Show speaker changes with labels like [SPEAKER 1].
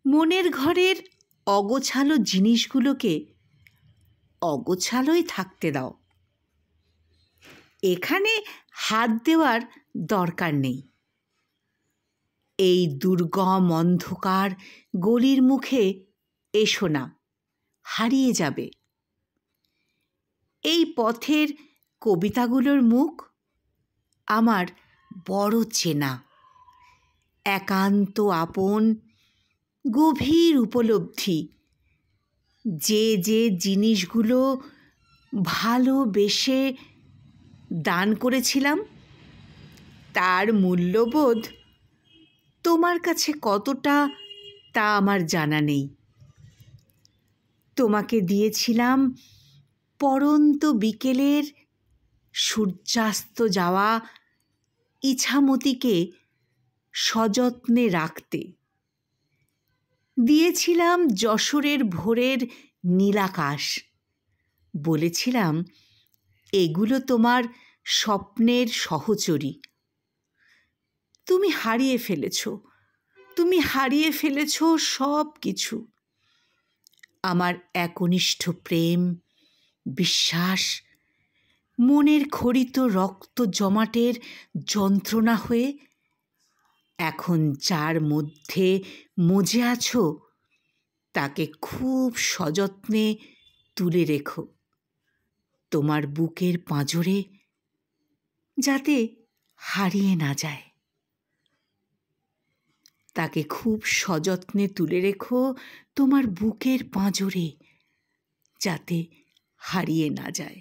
[SPEAKER 1] মনের ঘরের অগোছালো জিনিসগুলোকে অগোছালোই থাকতে দাও। এখানে হাত দেওয়ার দরকার নেই। এই দুর্গম অন্ধকার গলির মুখে এসো না, হারিয়ে যাবে। এই পথের কবিতাগুলোর মুখ আমার বড় চেনা, একান্ত আপন, গভীর উপলব্ধি। যে যে জিনিসগুলো ভালোবেসে দান করেছিলাম তার মূল্যবোধ তোমার কাছে কতটা তা আমার জানা নেই। তোমাকে দিয়েছিলাম পড়ন্ত বিকেলের সূর্যাস্ত যাওয়া ইছামতিকে সযত্নে রাখতে, দিয়েছিলাম যশোরের ভোরের নীলাকাশ। বলেছিলাম এগুলো তোমার স্বপ্নের সহচরী। তুমি হারিয়ে ফেলেছ সব কিছু। আমার একনিষ্ঠ প্রেম, বিশ্বাস, মনের খড়িত রক্ত জমাটের যন্ত্রণা হয়ে এখন যার মধ্যে মজে আছো তাকে খুব সযত্নে তুলে রেখো তোমার বুকের পাঁজরে, যাতে হারিয়ে না যায়। তাকে খুব সযত্নে তুলে রেখো তোমার বুকের পাঁজরে, যাতে হারিয়ে না যায়।